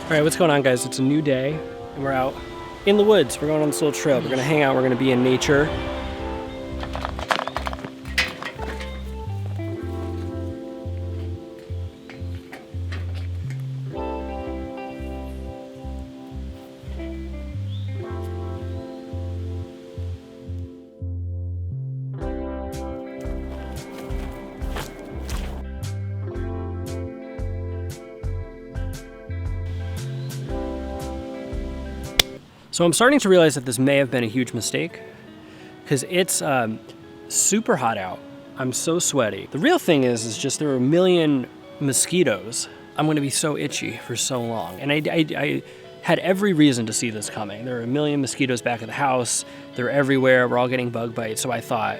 All right, what's going on, guys? It's a new day, and we're out in the woods. We're going on this little trail. We're gonna hang out. We're gonna be in nature. So I'm starting to realize that this may have been a huge mistake because it's super hot out. I'm so sweaty. The real thing is just there are a million mosquitoes. I'm gonna be so itchy for so long. And I had every reason to see this coming. There are a million mosquitoes back at the house. They're everywhere. We're all getting bug bites. So I thought,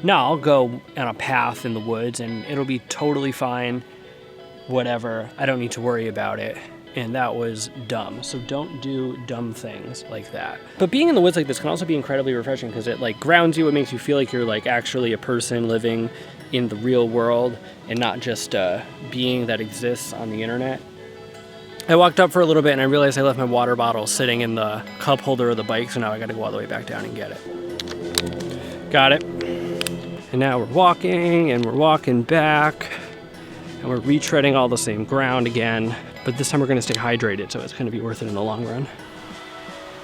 no, I'll go on a path in the woods and it'll be totally fine. Whatever, I don't need to worry about it. And that was dumb. So don't do dumb things like that. But being in the woods like this can also be incredibly refreshing because it like grounds you. It makes you feel like you're like actually a person living in the real world and not just a being that exists on the internet. I walked up for a little bit and I realized I left my water bottle sitting in the cup holder of the bike. So now I gotta go all the way back down and get it. Got it. And now we're walking and we're walking back and we're retreading all the same ground again. But this time we're gonna stay hydrated, so it's gonna be worth it in the long run.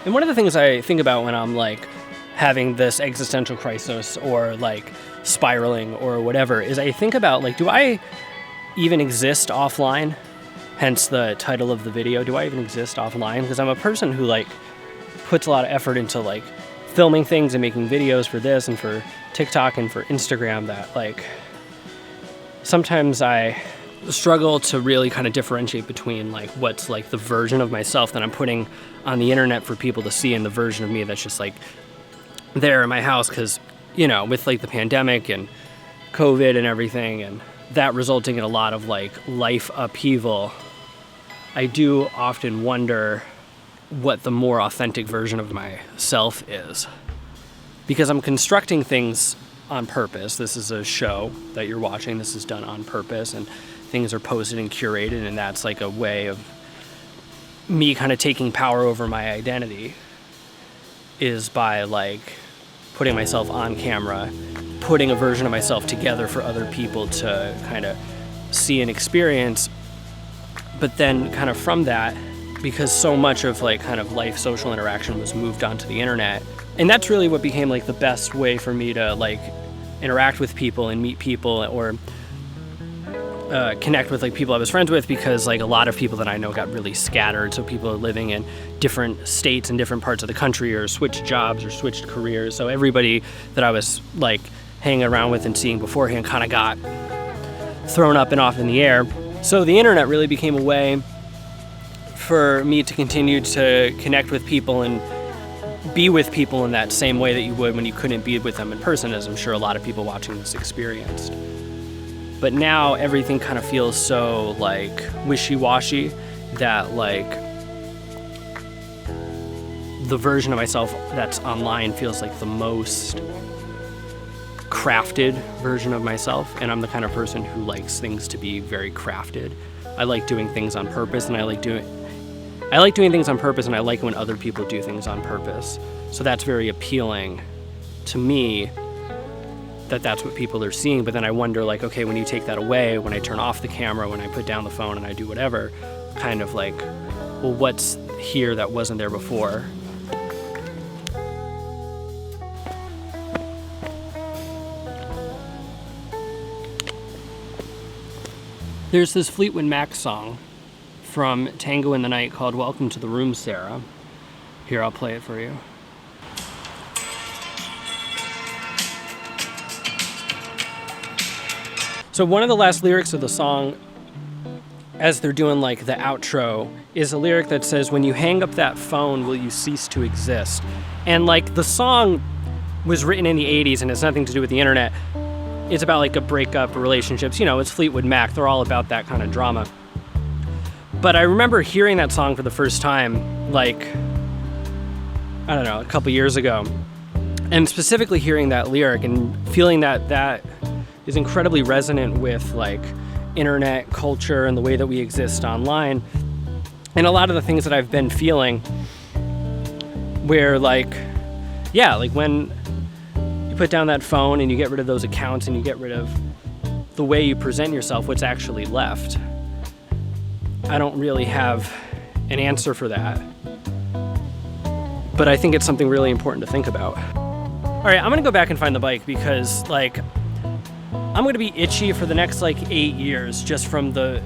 And one of the things I think about when I'm like having this existential crisis or like spiraling or whatever is I think about like, do I even exist offline? Hence the title of the video, do I even exist offline? Because I'm a person who like puts a lot of effort into like filming things and making videos for this and for TikTok and for Instagram that like, sometimes I struggle to really kind of differentiate between like what's like the version of myself that I'm putting on the internet for people to see and the version of me that's just like there in my house because, you know, with like the pandemic and COVID and everything and that resulting in a lot of like life upheaval, I do often wonder what the more authentic version of myself is because I'm constructing things on purpose. This is a show that you're watching. This is done on purpose and things are posted and curated, and that's like a way of me kind of taking power over my identity is by like putting myself on camera, putting a version of myself together for other people to kind of see and experience. But then kind of from that, because so much of like kind of life social interaction was moved onto the internet, and that's really what became like the best way for me to like interact with people and meet people or connect with like people I was friends with because like a lot of people that I know got really scattered. So people are living in different states and different parts of the country or switched jobs or switched careers. So everybody that I was like hanging around with and seeing beforehand kind of got thrown up and off in the air. So the internet really became a way for me to continue to connect with people and be with people in that same way that you would when you couldn't be with them in person, as I'm sure a lot of people watching this experienced. But now everything kind of feels so like wishy-washy that like the version of myself that's online feels like the most crafted version of myself. And I'm the kind of person who likes things to be very crafted. I like doing things on purpose and I like doing things on purpose and I like when other people do things on purpose. So that's very appealing to me that's what people are seeing. But then I wonder like, okay, when you take that away, when I turn off the camera, when I put down the phone and I do whatever, kind of like, well, what's here that wasn't there before? There's this Fleetwood Mac song from Tango in the Night called Welcome to the Room, Sarah. Here, I'll play it for you. So one of the last lyrics of the song, as they're doing like the outro, is a lyric that says, when you hang up that phone, will you cease to exist? And like the song was written in the 80s and has nothing to do with the internet. It's about like a breakup, relationships, you know, it's Fleetwood Mac. They're all about that kind of drama. But I remember hearing that song for the first time, like, I don't know, a couple years ago. And specifically hearing that lyric and feeling that is incredibly resonant with like internet culture and the way that we exist online. And a lot of the things that I've been feeling where like, yeah, like when you put down that phone and you get rid of those accounts and you get rid of the way you present yourself, what's actually left? I don't really have an answer for that, but I think it's something really important to think about. All right, I'm gonna go back and find the bike because like, I'm gonna be itchy for the next like 8 years just from the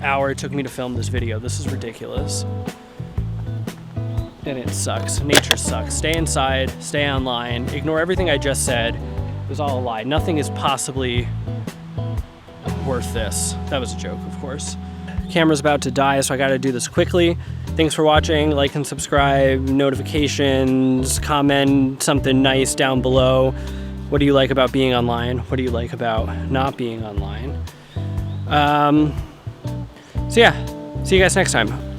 hour it took me to film this video. This is ridiculous. And it sucks. Nature sucks. Stay inside, stay online, ignore everything I just said. It was all a lie. Nothing is possibly worth this. That was a joke, of course. Camera's about to die, so I gotta do this quickly. Thanks for watching. Like and subscribe, notifications, comment something nice down below. What do you like about being online? What do you like about not being online? So yeah, see you guys next time.